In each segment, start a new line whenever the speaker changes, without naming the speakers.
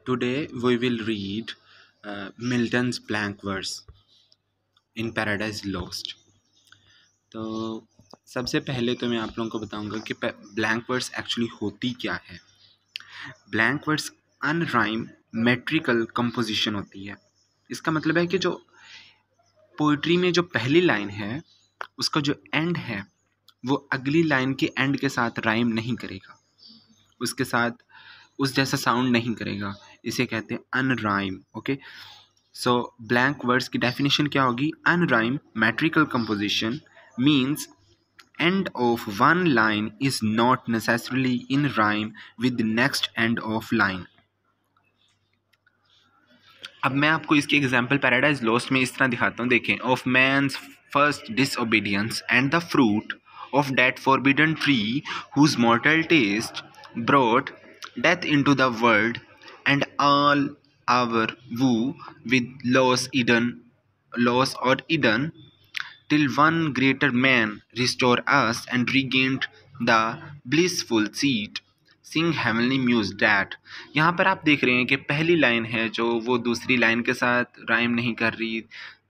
Today we will read Milton's blank verse in Paradise Lost. तो सबसे पहले तो मैं आप लोगों को बताऊंगा कि ब्लैंक वर्स एक्चुअली होती क्या है। ब्लैंक वर्स अनराइम मेट्रिकल कंपोजिशन होती है। इसका मतलब है कि जो पोइट्री में जो पहली लाइन है उसका जो एंड है वो अगली लाइन के एंड के साथ राइम नहीं करेगा, उसके साथ उस जैसा साउंड नहीं करेगा। इसे कहते हैं unrhyme. Okay, so blank verse की डेफिनेशन क्या होगी? Unrhyme metrical composition means end of one line is not necessarily in rhyme with the next end of line. अब मैं आपको इसकी एग्जाम्पल पैराडाइज लॉस्ट में इस तरह दिखाता हूँ। देखें, of man's first disobedience and the fruit of that forbidden tree whose mortal taste brought death into the world and all our woe with loss और Eden till one greater man restore us and regained the blissful seat. Sing heavenly muse that. यहाँ पर आप देख रहे हैं कि पहली line है जो वो दूसरी लाइन के साथ राइम नहीं कर रही,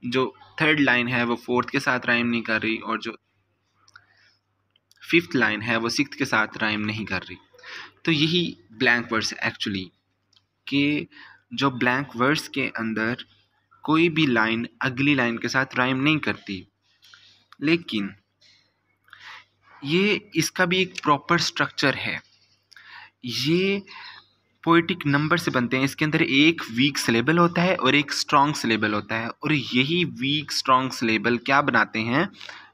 जो थर्ड लाइन है वो फोर्थ के साथ राइम नहीं कर रही, और जो फिफ्थ लाइन है वो सिक्स्थ के साथ राइम नहीं कर रही। तो यही ब्लैंक वर्स एक्चुअली, कि जो ब्लैंक वर्स के अंदर कोई भी लाइन अगली लाइन के साथ राइम नहीं करती, लेकिन ये इसका भी एक प्रॉपर स्ट्रक्चर है। ये पोएटिक नंबर से बनते हैं। इसके अंदर एक वीक सिलेबल होता है और एक स्ट्रॉन्ग सिलेबल होता है, और यही वीक स्ट्रॉन्ग सिलेबल क्या बनाते हैं?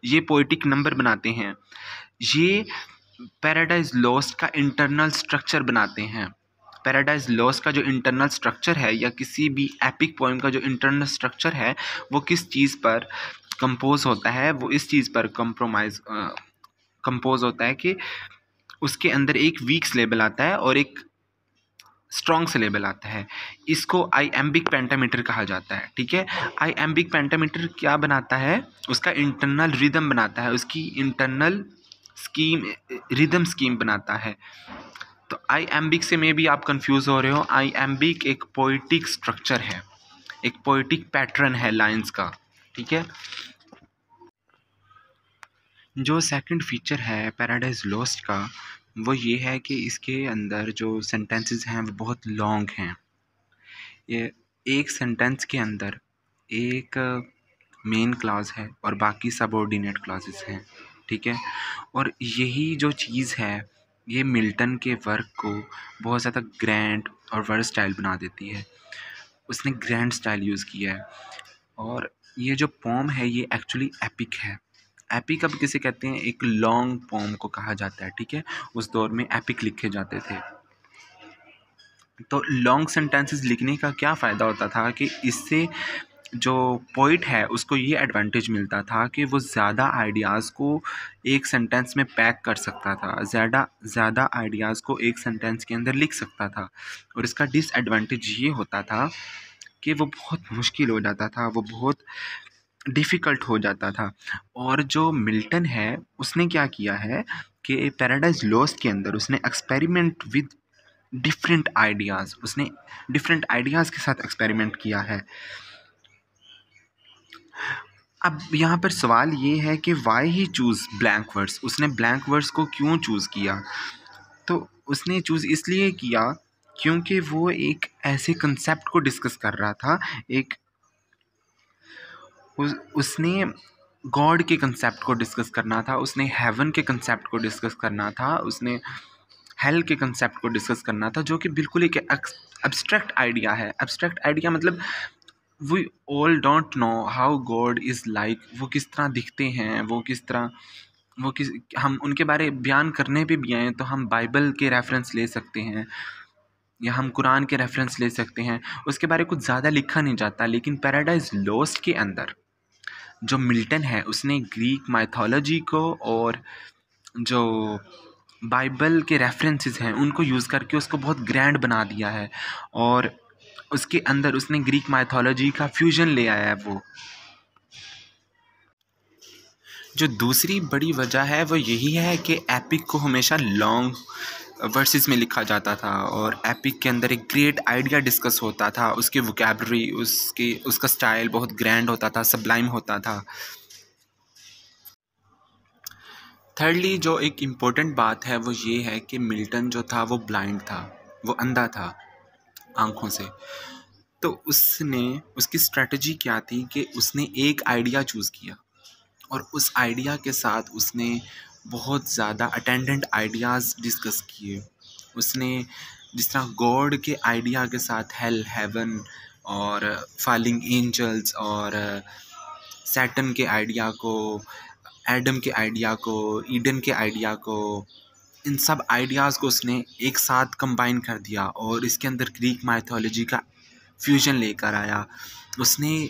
ये पोएटिक नंबर बनाते हैं। ये पैराडाइज लॉस्ट का इंटरनल स्ट्रक्चर बनाते हैं। पैराडाइज लॉस्ट का जो इंटरनल स्ट्रक्चर है, या किसी भी एपिक पोएम का जो इंटरनल स्ट्रक्चर है, वो किस चीज़ पर कंपोज होता है? वो इस चीज़ पर कंपोज होता है कि उसके अंदर एक वीक सिलेबल आता है और एक स्ट्रॉन्ग सिलेबल आता है। इसको आइएम्बिक पेंटामीटर कहा जाता है। ठीक है, आइएम्बिक पेंटामीटर क्या बनाता है? उसका इंटरनल रिदम बनाता है, उसकी इंटरनल स्कीम, रिदम स्कीम बनाता है। तो आइएम्बिक से में भी आप कंफ्यूज हो रहे हो। आइएम्बिक एक पोइटिक स्ट्रक्चर है, एक पोइटिक पैटर्न है लाइंस का। ठीक है, जो सेकंड फीचर है पैराडाइज लॉस्ट का वो ये है कि इसके अंदर जो सेंटेंसेस हैं वो बहुत लॉन्ग हैं। ये एक सेंटेंस के अंदर एक मेन क्लॉज है और बाकी सबऑर्डिनेट क्लॉजेस हैं। ठीक है, और यही जो चीज़ है ये मिल्टन के वर्क को बहुत ज़्यादा ग्रैंड और वर्सटाइल बना देती है। उसने ग्रैंड स्टाइल यूज़ किया है, और ये जो पोम है ये एक्चुअली एपिक है। एपिक अब किसे कहते हैं? एक लॉन्ग पोम को कहा जाता है। ठीक है, उस दौर में एपिक लिखे जाते थे। तो लॉन्ग सेंटेंसेस लिखने का क्या फ़ायदा होता था कि इससे जो पोइट है उसको ये एडवांटेज मिलता था कि वो ज़्यादा आइडियाज़ को एक सेंटेंस में पैक कर सकता था, ज़्यादा आइडियाज़ को एक सेंटेंस के अंदर लिख सकता था। और इसका डिसएडवांटेज ये होता था कि वो बहुत मुश्किल हो जाता था, वो बहुत डिफ़िकल्ट हो जाता था। और जो मिल्टन है उसने क्या किया है कि पैराडाइज लॉस्ट के अंदर उसने एक्सपेरिमेंट विद डिफरेंट आइडियाज़, उसने डिफरेंट आइडियाज़ के साथ एक्सपेरिमेंट किया है। अब यहाँ पर सवाल ये है कि why he choose blank verse? उसने ब्लैंक वर्स को क्यों चूज़ किया? तो उसने चूज़ इसलिए किया क्योंकि वो एक ऐसे कंसेप्ट को डिस्कस कर रहा था। एक उसने गॉड के कंसेप्ट को डिस्कस करना था, उसने हेवन के कंसेप्ट को डिस्कस करना था, उसने हेल के कंसेप्ट को डिस्कस करना था, जो कि बिल्कुल एक एब्स्ट्रैक्ट आइडिया है। एब्स्ट्रैक्ट आइडिया मतलब we all don't know how God is like, वो किस तरह दिखते हैं, वो किस हम उनके बारे बयान करने पे भी आए तो हम बाइबल के रेफरेंस ले सकते हैं या हम कुरान के रेफरेंस ले सकते हैं। उसके बारे कुछ ज़्यादा लिखा नहीं जाता। लेकिन पैराडाइज लॉस्ट के अंदर जो मिल्टन है उसने ग्रीक माइथोलॉजी को और जो बाइबल के रेफरेंसेस हैं उनको यूज़ करके उसको बहुत ग्रैंड बना दिया है, और उसके अंदर उसने ग्रीक माइथोलॉजी का फ्यूजन ले आया है। वो जो दूसरी बड़ी वजह है वो यही है कि एपिक को हमेशा लॉन्ग वर्सेस में लिखा जाता था, और एपिक के अंदर एक ग्रेट आइडिया डिस्कस होता था। उसकी वोकैबुलरी, उसका स्टाइल बहुत ग्रैंड होता था, सब्लाइम होता था। थर्डली जो एक इम्पोर्टेंट बात है वो ये है कि मिल्टन जो था वो ब्लाइंड था, वो अंधा था आँखों से। तो उसकी स्ट्रेटजी क्या थी कि उसने एक आइडिया चूज़ किया, और उस आइडिया के साथ उसने बहुत ज़्यादा अटेंडेंट आइडियाज़ डिस्कस किए। उसने जिस तरह गॉड के आइडिया के साथ हेल, हेवन और फॉलिंग एंजल्स और सैटर्न के आइडिया को, एडम के आइडिया को, ईडन के आइडिया को, इन सब आइडियाज़ को उसने एक साथ कंबाइन कर दिया और इसके अंदर ग्रीक माइथोलॉजी का फ्यूजन लेकर आया। उसने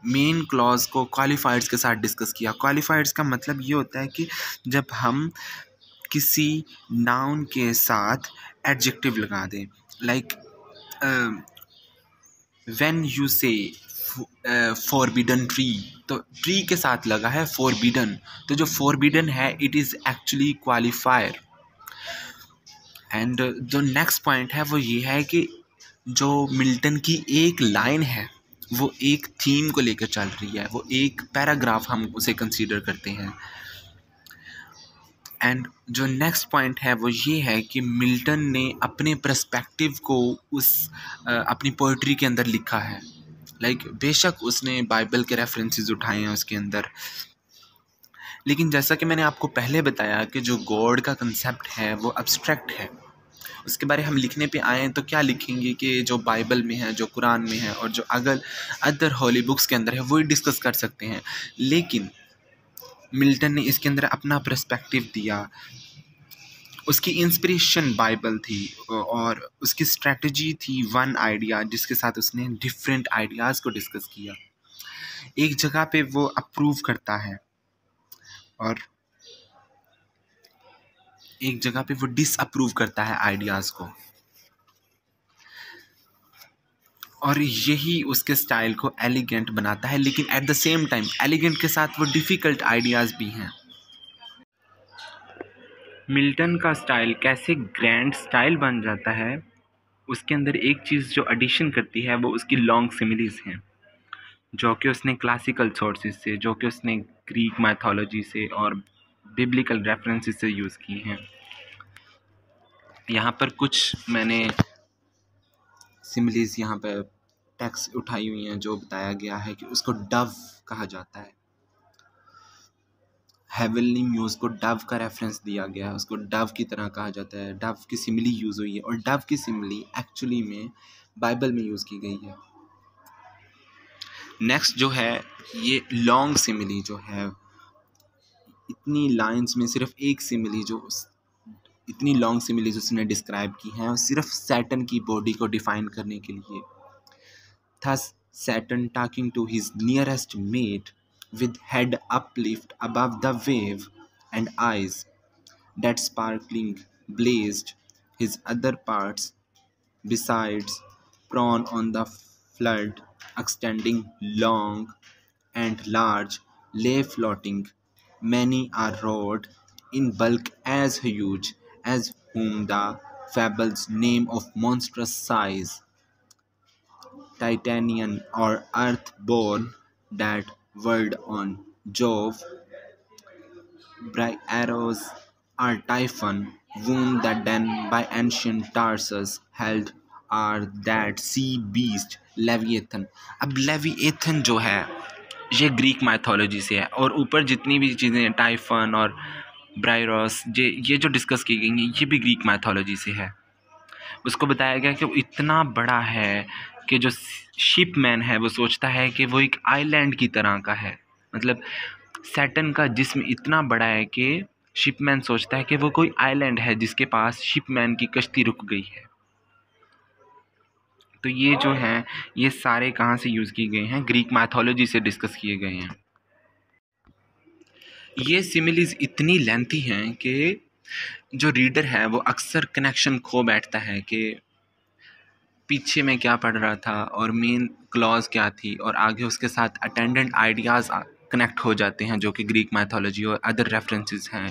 मेन क्लॉज को क्वालिफायर्स के साथ डिस्कस किया। क्वालिफायर्स का मतलब ये होता है कि जब हम किसी नाउन के साथ एडजेक्टिव लगा दें, लाइक व्हेन यू से फॉरबिडन ट्री, तो ट्री के साथ लगा है फॉरबिडन, तो जो फॉरबिडन है it is actually qualifier. And जो नेक्स्ट पॉइंट है वो ये है कि जो मिल्टन की एक लाइन है वो एक थीम को लेकर चल रही है, वो एक पैराग्राफ हम उसे कंसीडर करते हैं। एंड जो नेक्स्ट पॉइंट है वो ये है कि मिल्टन ने अपने पर्सपेक्टिव को अपनी पोइट्री के अंदर लिखा है। लाइक बेशक उसने बाइबल के रेफरेंसेस उठाए हैं उसके अंदर, लेकिन जैसा कि मैंने आपको पहले बताया कि जो गॉड का कंसेप्ट है वो अब्स्ट्रैक्ट है। उसके बारे हम लिखने पे आए तो क्या लिखेंगे कि जो बाइबल में है, जो कुरान में है और जो अदर हॉली बुक्स के अंदर है वही डिस्कस कर सकते हैं। लेकिन मिल्टन ने इसके अंदर अपना पर्सपेक्टिव दिया। उसकी इंस्पिरेशन बाइबल थी और उसकी स्ट्रेटजी थी वन आइडिया, जिसके साथ उसने डिफरेंट आइडियाज़ को डिस्कस किया। एक जगह पे वो अप्रूव करता है और एक जगह पे वो डिसअप्रूव करता है आइडियाज़ को, और यही उसके स्टाइल को एलिगेंट बनाता है। लेकिन at the same time elegant के साथ वो डिफ़िकल्ट आइडियाज़ भी हैं। मिल्टन का स्टाइल कैसे ग्रैंड स्टाइल बन जाता है, उसके अंदर एक चीज़ जो एडिशन करती है वो उसकी लॉन्ग सिमिलीज़ हैं, जो कि उसने क्लासिकल सोर्सेज से, जो कि उसने ग्रीक माइथोलॉजी से और बिब्लिकल रेफरेंसेस से यूज़ की हैं। यहाँ पर कुछ मैंने सिमिलीज़ यहाँ पर टेक्स्ट उठाई हुई हैं जो बताया गया है कि उसको डव कहा जाता है। हेवनली म्यूज़ को डव का रेफरेंस दिया गया है, उसको डव की तरह कहा जाता है। डव की सिमिली यूज़ हुई है और डव की सिमिली एक्चुअली में बाइबल में यूज़ की गई है। नेक्स्ट जो है ये लॉन्ग सिमिली जो है, इतनी लाइंस में सिर्फ एक सिमिली जो इतनी लॉन्ग सिमिलीज उसने डिस्क्राइब की हैं, सिर्फ सैटर्न की बॉडी को डिफाइन करने के लिए। Thus, Saturn talking to his nearest mate with head uplift above the wave and eyes that sparkling blazed his other parts besides prone on the flood, extending long and large, lay floating. Many are wrought in bulk as huge as whom the fables name of monstrous size. Titanian or earth-born, that word on Jove, Briareos or Typhon, whom the den by ancient Tarsus held are that sea beast Leviathan. अब leviathan जो है ये Greek mythology से है, और ऊपर जितनी भी चीज़ें टाइफन और ब्रायरोस ये जो डिस्कस की गई हैं ये भी ग्रीक माइथोलॉजी से है। उसको बताया गया कि वो इतना बड़ा है कि जो शिप मैन है वो सोचता है कि वो एक आइलैंड की तरह का है। मतलब सैटर्न का जिस्म इतना बड़ा है कि शिपमैन सोचता है कि वो कोई आइलैंड है जिसके पास शिपमैन की कश्ती रुक गई है। तो ये जो हैं ये सारे कहाँ से यूज़ किए गए हैं, ग्रीक माइथोलॉजी से डिस्कस किए गए हैं। ये सिमिलीज इतनी लेंथी हैं कि जो रीडर है वो अक्सर कनेक्शन खो बैठता है कि पीछे मैं क्या पढ़ रहा था और मेन क्लॉज क्या थी, और आगे उसके साथ अटेंडेंट आइडियाज़ कनेक्ट हो जाते हैं जो कि ग्रीक माइथोलॉजी और अदर रेफरेंसेस हैं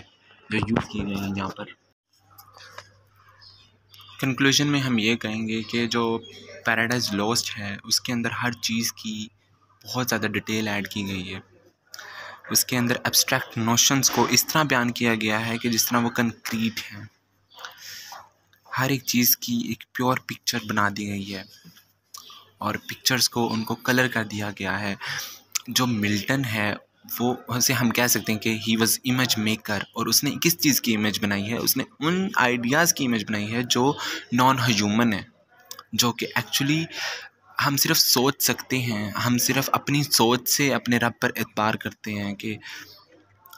जो यूज़ किए गए हैं यहाँ पर। कंक्लूजन में हम ये कहेंगे कि जो पैराडाइज लॉस्ट है उसके अंदर हर चीज़ की बहुत ज़्यादा डिटेल ऐड की गई है। उसके अंदर एब्स्ट्रैक्ट नोशंस को इस तरह बयान किया गया है कि जिस तरह वो कंक्रीट है। हर एक चीज़ की एक प्योर पिक्चर बना दी गई है और पिक्चर्स को उनको कलर कर दिया गया है। जो मिल्टन है वो उसे हम कह सकते हैं कि ही वाज इमेज मेकर, और उसने किस चीज़ की इमेज बनाई है? उसने उन आइडियाज़ की इमेज बनाई है जो नॉन ह्यूमन है, जो कि एक्चुअली हम सिर्फ सोच सकते हैं। हम सिर्फ अपनी सोच से अपने रब पर एतबार करते हैं कि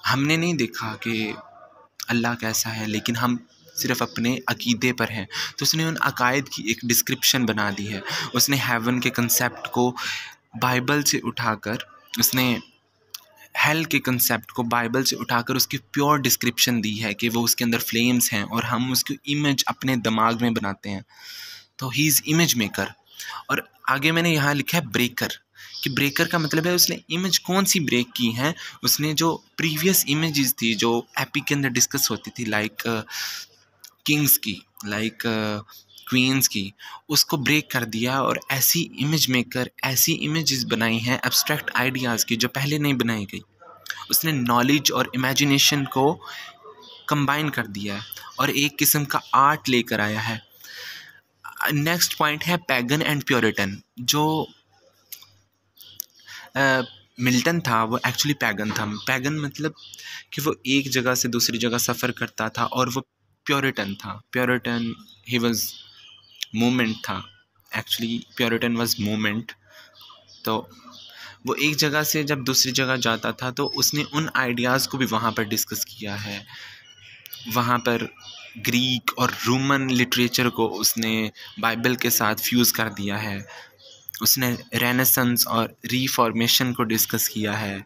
हमने नहीं देखा कि अल्लाह कैसा है, लेकिन हम सिर्फ अपने अकीदे पर हैं। तो उसने उन अकायद की एक डिस्क्रिप्शन बना दी है। उसने हेवन के कंसेप्ट को बाइबल से उठाकर, उसने हेल के कंसेप्ट को बाइबल से उठाकर उसकी प्योर डिस्क्रिप्शन दी है कि वो उसके अंदर फ्लेम्स हैं और हम उसकी इमेज अपने दिमाग में बनाते हैं। तो ही इज़ इमेज मेकर। और आगे मैंने यहाँ लिखा है ब्रेकर, कि ब्रेकर का मतलब है उसने इमेज कौन सी ब्रेक की हैं। उसने जो प्रीवियस इमेजेस थी जो एपिक के अंदर डिस्कस होती थी, लाइक किंग्स की, लाइक क्वींस की, उसको ब्रेक कर दिया और ऐसी इमेज मेकर, ऐसी इमेजेस बनाई हैं एब्स्ट्रैक्ट आइडियाज़ की जो पहले नहीं बनाई गई। उसने नॉलेज और इमेजिनेशन को कंबाइन कर दिया है और एक किस्म का आर्ट लेकर आया है। नेक्स्ट पॉइंट है पैगन एंड प्योरिटन। जो मिल्टन था वो एक्चुअली पैगन था। पैगन मतलब कि वो एक जगह से दूसरी जगह सफ़र करता था, और वो प्योरिटन था। प्योरिटन ही वाज मूवमेंट था, एक्चुअली प्योरिटन वाज मूवमेंट। तो वो एक जगह से जब दूसरी जगह जाता था तो उसने उन आइडियाज़ को भी वहाँ पर डिस्कस किया है। वहाँ पर ग्रीक और रोमन लिटरेचर को उसने बाइबल के साथ फ्यूज़ कर दिया है। उसने रेनेसेंस और रिफॉर्मेशन को डिस्कस किया है।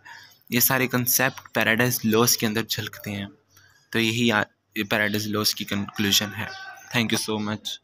ये सारे कंसेप्ट पैराडाइज लॉस्ट के अंदर झलकते हैं। तो यही पैराडाइज लॉस्ट की कंक्लूजन है। Thank you so much.